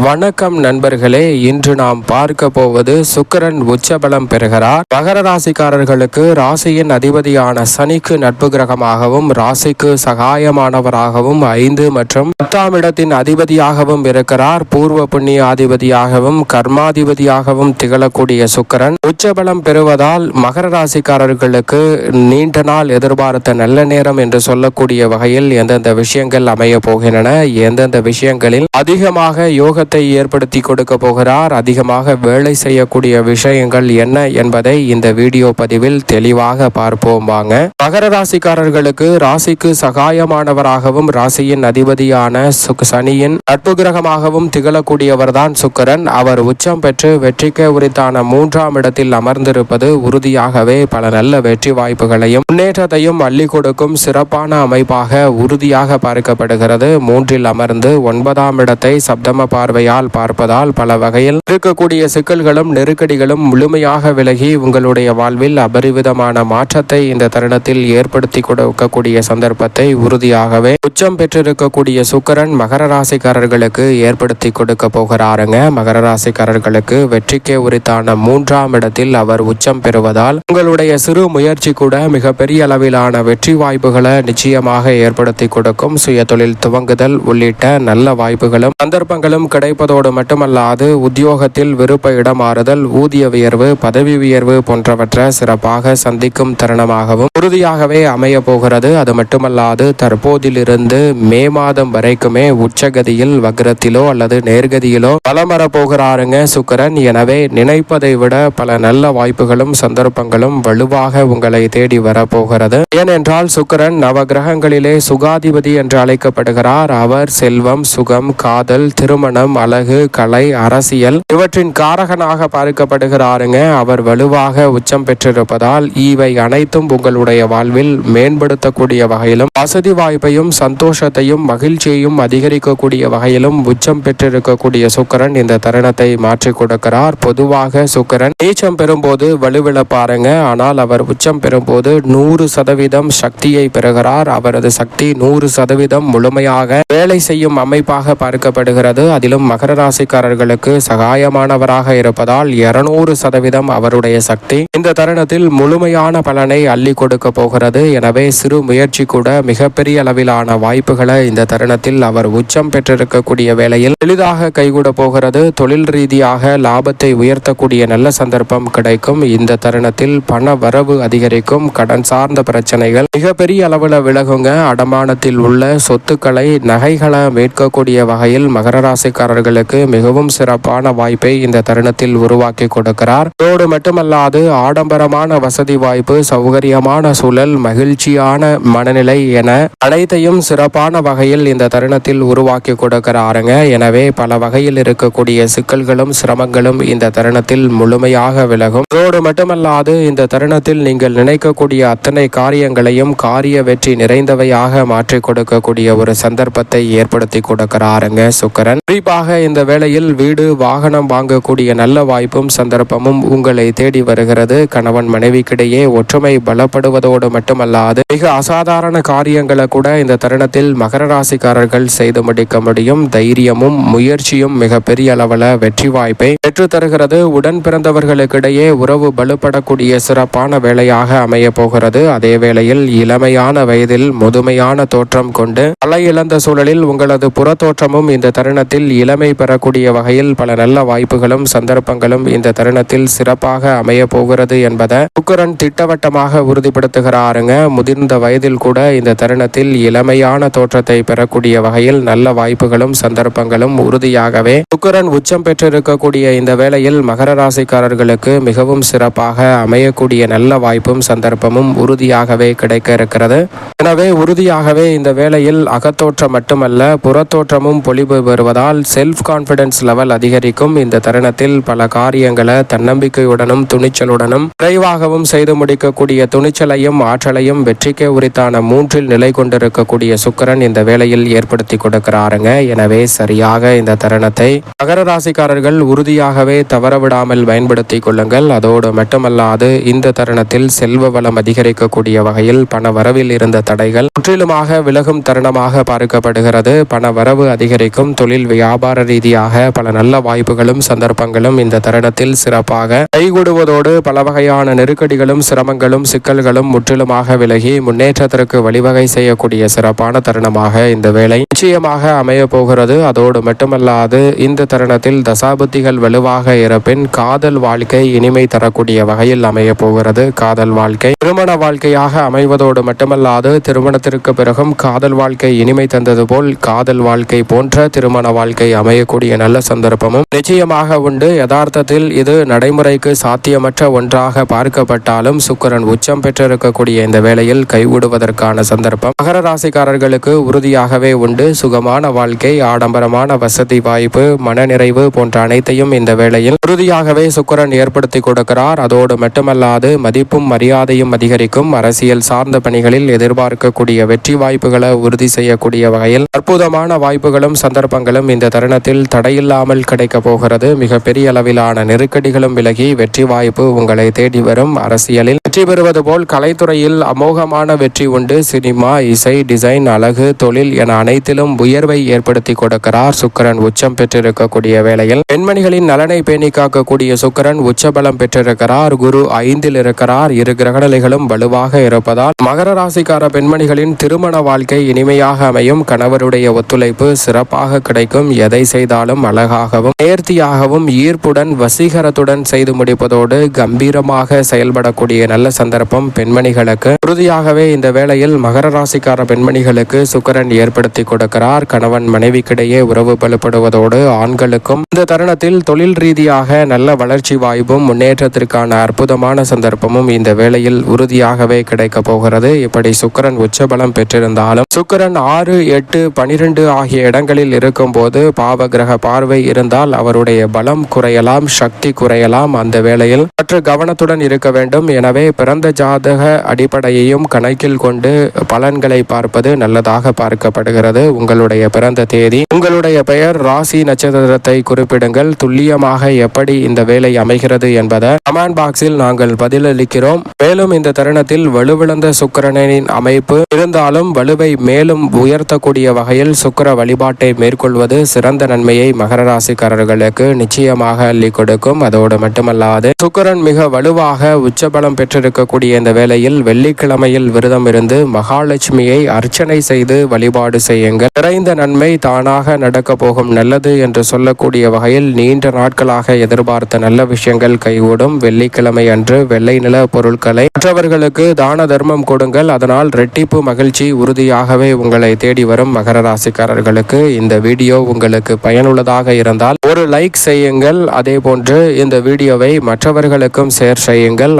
வணக்கம் நண்பர்களே, இன்று நாம் பார்க்க போவது சுக்கிரன் உச்சபலம் பெறுகிறார். மகர ராசிக்காரர்களுக்கு ராசியின் அதிபதியான சனிக்கு நட்பு கிரகமாகவும் ராசிக்கு சகாயமானவராகவும் 5 மற்றும் 10ஆம் இடத்தின் அதிபதியாகவும் இருக்கிறார். பூர்வ புண்ணிய அதிபதியாகவும் கர்மாதிபதியாகவும் திகழக்கூடிய சுக்கிரன் உச்சபலம் பெறுவதால் மகர ராசிக்காரர்களுக்கு நீண்ட நாள் எதிர்பார்த்த நல்ல நேரம் என்று சொல்லக்கூடிய வகையில் எந்தெந்த விஷயங்கள் அமைய போகின்றன, எந்தெந்த விஷயங்களில் அதிகமாக யோக ஏற்படுத்தி கொடுக்க போகிறார், அதிகமாக வேலை செய்யக்கூடிய விஷயங்கள் என்ன என்பதை இந்த வீடியோ பதிவில் தெளிவாக பார்ப்போம் வாங்க. மகர ராசிக்காரர்களுக்கு ராசிக்கு சகாயமானவராகவும் ராசியின் அதிபதியான சனியின் நட்பு கிரகமாகவும் திகழக்கூடியவர் தான் சுக்கிரன். அவர் உச்சம் பெற்று வெற்றிக்கு உரித்தான 3ஆம் இடத்தில் அமர்ந்திருப்பது உறுதியாகவே பல நல்ல வெற்றி வாய்ப்புகளையும் முன்னேற்றத்தையும் அள்ளி கொடுக்கும் சிறப்பான அமைப்பாக உறுதியாக பார்க்கப்படுகிறது. 3இல் அமர்ந்து 9ஆம் இடத்தை சப்தம பார்வையால் பார்ப்பதால் பல வகையில் இருக்கக்கூடிய சிக்கல்களும் நெருக்கடிகளும் முழுமையாக விலகி உங்களுடைய வாழ்வில் அபரிவிதமான மாற்றத்தை இந்த தருணத்தில் ஏற்படுத்தி கொடுக்கக்கூடிய சந்தர்ப்பத்தை உறுதியாகவே உச்சம் பெற்றிருக்கக்கூடிய சுக்கிரன் மகர ராசிக்காரர்களுக்கு ஏற்படுத்தி கொடுக்க போகிறாருங்க. மகர ராசிக்காரர்களுக்கு வெற்றிக்கே உரித்தான 3ஆம் இடத்தில் அவர் உச்சம் பெறுவதால் உங்களுடைய சிறு முயற்சி கூட மிகப்பெரிய அளவிலான வெற்றி வாய்ப்புகளை நிச்சயமாக ஏற்படுத்தி கொடுக்கும். சுய தொழில் துவங்குதல் உள்ளிட்ட நல்ல வாய்ப்புகளும் சந்தர்ப்பங்களும் கிடைப்பதோடு மட்டுமல்லாது உத்தியோகத்தில் விருப்ப இடமாறுதல், ஊதிய உயர்வு, பதவி உயர்வு போன்றவற்றை சிறப்பாக சந்திக்கும் தருணமாகவும் உறுதியாகவே அமைய போகிறது. அது மட்டுமல்லாது தற்போதிலிருந்து மே மாதம் வரைக்குமே உச்சகதியில் வக்ரத்திலோ அல்லது நேர்கதியிலோ பலம் வரப்போகிறாருங்க சுக்கிரன். எனவே நினைப்பதை விட பல நல்ல வாய்ப்புகளும் சந்தர்ப்பங்களும் வலுவாக உங்களை தேடி வரப்போகிறது. ஏனென்றால் சுக்கிரன் நவகிரகங்களிலே சுகாதிபதி என்று அழைக்கப்படுகிறார். அவர் செல்வம், சுகம், காதல், திருமணம், அழகு, கலை, அரசியல் இவற்றின் காரகனாக பார்க்கப்படுகிறாருங்க. அவர் வலுவாக உச்சம் பெற்றிருப்பதால் இவை அனைத்தும் உங்களுடைய வாழ்வில் மேம்படுத்தக்கூடிய வகையிலும் வசதி வாய்ப்பையும் சந்தோஷத்தையும் மகிழ்ச்சியையும் அதிகரிக்கக்கூடிய வகையிலும் உச்சம் பெற்றிருக்கக்கூடிய சுக்கிரன் இந்த தருணத்தை மாற்றிக் கொடுக்கிறார். பொதுவாக சுக்கிரன் நீச்சம் பெறும்போது வலுவிழப்பாருங்க. ஆனால் அவர் உச்சம் பெறும்போது 100% சக்தியை பெறுகிறார். அவரது சக்தி 100% முழுமையாக வேலை செய்யும் அமைப்பாக பார்க்கப்படுகிறது. அதிலும் மகர ராசிக்காரர்களுக்கு சகாயமானவராக இருப்பதால் 200% அவருடைய சக்தி இந்த தருணத்தில் முழுமையான பலனை அள்ளி கொடுக்க போகிறது. எனவே சிறு முயற்சி கூட மிகப்பெரிய அளவிலான வாய்ப்புகளை இந்த தருணத்தில் அவர் உச்சம் பெற்றிருக்கக்கூடிய வேளையில் எளிதாக கைகூட போகிறது. தொழில் ரீதியாக லாபத்தை உயர்த்தக்கூடிய நல்ல சந்தர்ப்பம் கிடைக்கும். இந்த தருணத்தில் பண வரவு அதிகரிக்கும். கடன் சார்ந்த பிரச்சனைகள் மிகப்பெரிய அளவில் விலகுங்க. அடமானத்தில் உள்ள சொத்துக்களை, நகைகளை மீட்கக்கூடிய வகையில் மகர ராசிக்காரர்களுக்கு மிகவும் சிறப்பான வாய்ப்பை இந்த தருணத்தில் உருவாக்கி கொடுக்கிறார். அதோடு மட்டுமல்லாது ஆடம்பரமான வசதி வாய்ப்பு, சௌகரியமான சூழல், மகிழ்ச்சியான மனநிலை என அனைத்தையும் சிறப்பான வகையில் இந்த தருணத்தில் உருவாக்கி கொடுக்கிறாருங்க. எனவே பல வகையில் இருக்கக்கூடிய சிக்கல்களும் சிரமங்களும் இந்த தருணத்தில் முழுமையாக விலகும். அதோடு மட்டுமல்லாது இந்த தருணத்தில் நீங்கள் நினைக்கக்கூடிய அத்தனை காரியங்களையும் காரிய வெற்றி நிறைந்தவையாக மாற்றி கொடுக்கக்கூடிய ஒரு சந்தர்ப்பத்தை ஏற்படுத்தி கொடுக்கிறாருங்க சுக்கிரன். குறிப்பாக இந்த வேளையில் வீடு, வாகனம் வாங்கக்கூடிய நல்ல வாய்ப்பும் சந்தர்ப்பமும் உங்களை தேடி வருகிறது. கணவன் மனைவிக்கிடையே ஒற்றுமை பலப்படுவதோடு மட்டுமல்லாது மிக அசாதாரண காரியங்களை கூட இந்த தருணத்தில் மகர ராசிக்காரர்கள் செய்து முடிக்க முடியும். தைரியமும் முயற்சியும் மிக பெரிய அளவில் வெற்றி வாய்ப்பை பெற்று தருகிறது. உடன் பிறந்தவர்களுக்கிடையே உறவு பலப்படக்கூடிய சிறப்பான வேலையாக அமைய போகிறது. அதே வேளையில் இளமையான வயதில் முதுமையான தோற்றம் கொண்டு தலை இழந்த சூழலில் உங்களது புறத்தோற்றமும் இந்த தருணத்தில் இளமை பெறக்கூடிய வகையில் பல நல்ல வாய்ப்புகளும் சந்தர்ப்பங்களும் இந்த தருணத்தில் சிறப்பாக அமைய போகிறது என்பதை சுக்கிரன் திட்டவட்டமாக உறுதிப்படுத்துகிறாருங்க. முதிர்ந்த வயதில் கூட இந்த தருணத்தில் இளமையான தோற்றத்தை பெறக்கூடிய வகையில் நல்ல வாய்ப்புகளும் சந்தர்ப்பங்களும் உறுதியாகவே சுக்கிரன் உச்சம் பெற்றிருக்கக்கூடிய இந்த வேளையில் மகர ராசிக்காரர்களுக்கு மிகவும் சிறப்பாக அமையக்கூடிய நல்ல வாய்ப்பும் சந்தர்ப்பமும் உறுதியாகவே கிடைக்க இருக்கிறது. எனவே உறுதியாகவே இந்த வேளையில் அகத்தோற்றம் மட்டுமல்ல புறத்தோற்றமும் பொலிவு வருவதால் செல்ஃப் கான்பிடன்ஸ் லெவல் அதிகரிக்கும். இந்த தருணத்தில் பல காரியங்களை தன்னம்பிக்கையுடனும் துணிச்சலுடனும் விரைவாகவும் செய்து முடிக்கக்கூடிய துணிச்சலையும் ஆற்றலையும் வெற்றிக்கே உரித்தான 3இல் நிலை கொண்டிருக்கக்கூடிய சுக்கிரன் இந்த வேளையில் ஏற்படுத்தி கொடுக்கிறாருங்க. எனவே சரியாக இந்த தருணத்தை மகர ராசிக்காரர்கள் உறுதியாகவே தவறவிடாமல் பயன்படுத்தி கொள்ளுங்கள். அதோடு மட்டுமல்லாது இந்த தருணத்தில் செல்வ வளம் அதிகரிக்கக்கூடிய வகையில் பண வரவில் இருந்த தடைகள் முற்றிலுமாக விலகும் தருணமாக பார்க்கப்படுகிறது. பண வரவு அதிகரிக்கும். தொழில் வியாபாரம் வியாபார ரீதியாக பல நல்ல வாய்ப்புகளும் சந்தர்ப்பங்களும் இந்த தருணத்தில் சிறப்பாக கைகூடுவதோடு பல வகையான நெருக்கடிகளும் சிரமங்களும் சிக்கல்களும் முற்றிலுமாக விலகி முன்னேற்றத்திற்கு வழிவகை செய்யக்கூடிய சிறப்பான தருணமாக இந்த வேளை நிச்சயமாக அமைய போகிறது. அதோடு மட்டுமல்லாது இந்த தருணத்தில் தசாபுத்திகள் வலுவாக இருப்பின் காதல் வாழ்க்கை இனிமை தரக்கூடிய வகையில் அமைய போகிறது. காதல் வாழ்க்கை திருமண வாழ்க்கையாக அமைவதோடு மட்டுமல்லாது திருமணத்திற்கு பிறகும் காதல் வாழ்க்கை இனிமை தந்தது போல் காதல் வாழ்க்கை போன்ற திருமண வாழ்க்கை அமையக்கூடிய நல்ல சந்தர்ப்பமும் நிச்சயமாக உண்டு. யதார்த்தத்தில் இது நடைமுறைக்கு சாத்தியமற்ற ஒன்றாக பார்க்கப்பட்டாலும் சுக்கிரன் உச்சம் பெற்றிருக்கக்கூடிய இந்த வேளையில் கைவிடுவதற்கான சந்தர்ப்பம் மகர ராசிக்காரர்களுக்கு உறுதியாகவே உண்டு. சுகமான வாழ்க்கை, ஆடம்பரமான வசதி வாய்ப்பு, மனநிறைவு போன்ற அனைத்தையும் இந்த வேளையில் உறுதியாகவே சுக்கிரன் ஏற்படுத்தி கொடுக்கிறார். அதோடு மட்டுமல்லாது மதிப்பும் மரியாதையும் அதிகரிக்கும். அரசியல் சார்ந்த பணிகளில் எதிர்பார்க்கக்கூடிய வெற்றி வாய்ப்புகளை உறுதி செய்யக்கூடிய வகையில் அற்புதமான வாய்ப்புகளும் சந்தர்ப்பங்களும் இந்த தருணத்தில் தடையில்லாமல் கிடைக்க போகிறது. மிகப்பெரிய அளவிலான நெருக்கடிகளும் விலகி வெற்றி வாய்ப்பு உங்களை தேடி வரும். அரசியலில் வெற்றி பெறுவது போல் கலைத்துறையில் அமோகமான வெற்றி உண்டு. சினிமா, இசை, டிசைன், அழகு, தொழில் என அனைத்திலும் உயர்வை ஏற்படுத்தி கொடுக்கிறார் சுக்கிரன் உச்சம் பெற்றிருக்கக்கூடிய வேளையில் பெண்மணிகளின் நலனை பேணி காக்கக்கூடிய சுக்கிரன் உச்சபலம் பெற்றிருக்கிறார். குரு 5ல் இருக்கிறார். இரு கிரகநிலைகளும் வலுவாக இருப்பதால் மகர ராசிக்கார பெண்மணிகளின் திருமண வாழ்க்கை இனிமையாக அமையும். கணவருடைய ஒத்துழைப்பு சிறப்பாக கிடைக்கும். எதை செய்தாலும் அழகாகவும் நேர்த்தியாகவும் ஈர்ப்புடன் வசீகரத்துடன் செய்து முடிப்பதோடு கம்பீரமாக செயல்படக்கூடிய நல்ல சந்தர்ப்பம் பெண்மணிகளுக்கு உறுதியாகவே இந்த வேளையில் மகர ராசிக்கார பெண்மணிகளுக்கு சுக்கிரன் ஏற்படுத்தி கொடுக்கிறார். கணவன் மனைவிக்கிடையே உறவு பலப்படுவதோடு ஆண்களுக்கும் இந்த தருணத்தில் தொழில் ரீதியாக நல்ல வளர்ச்சி வாய்ப்பும் முன்னேற்றத்திற்கான அற்புதமான சந்தர்ப்பமும் இந்த வேளையில் உறுதியாகவே கிடைக்க போகிறது. இப்படி சுக்கிரன் உச்சபலம் பெற்றிருந்தாலும் சுக்கிரன் 6, 8, 12 ஆகிய இடங்களில் இருக்கும் போது பாவ கிரக பார்வை இருந்தால் அவருடைய பலம் குறையலாம், சக்தி குறையலாம். அந்த வேளையில் சற்று கவனத்துடன் இருக்க வேண்டும். எனவே பிறந்த ஜாதக அடிப்படையையும் கணக்கில் கொண்டு பலன்களை பார்ப்பது நல்லதாக பார்க்கப்படுகிறது. உங்களுடைய பிறந்த தேதி, உங்களுடைய பெயர், ராசி, நட்சத்திரத்தை குறிப்பிடுங்கள். துல்லியமாக எப்படி இந்த வேலை அமைகிறது என்பதை கமெண்ட் பாக்ஸில் நாங்கள் பதிலளிக்கிறோம். மேலும் இந்த தருணத்தில் வலுவிழந்த சுக்கிரனின் அமைப்பு இருந்தாலும் வலுவை மேலும் உயர்த்தக்கூடிய வகையில் சுக்கிர வழிபாட்டை மேற்கொள்வது சிறந்த நன்மையை மகர ராசிக்காரர்களுக்கு நிச்சயமாக அள்ளி கொடுக்கும். அதோடு மட்டுமல்லாது சுக்கிரன் மிக வலுவாக உச்சபலம் பெற்றிருக்கக்கூடிய இந்த வேளையில் வெள்ளிக்கிழமையில் விரதம் இருந்து மகாலட்சுமியை அர்ச்சனை செய்து வழிபாடு செய்யுங்கள். நிறைந்த நன்மை தானாக நடக்க போகும். நல்லது என்று சொல்லக்கூடிய வகையில் நீண்ட நாட்களாக எதிர்பார்த்த நல்ல விஷயங்கள் கைகூடும். வெள்ளிக்கிழமை அன்று வெள்ளை நில பொருட்களை மற்றவர்களுக்கு தான தர்மம் கொடுங்கள். அதனால் ரெட்டிப்பு மகிழ்ச்சி உறுதியாகவே உங்களை தேடி வரும். மகர ராசிக்காரர்களுக்கு இந்த வீடியோ உங்களுக்கு பயனுள்ளதாக இருந்தால் ஒரு லைக் செய்யுங்கள். அதே போன்று இந்த வீடியோவை மற்றவர்களுக்கும் ஷேர் செய்யுங்கள்.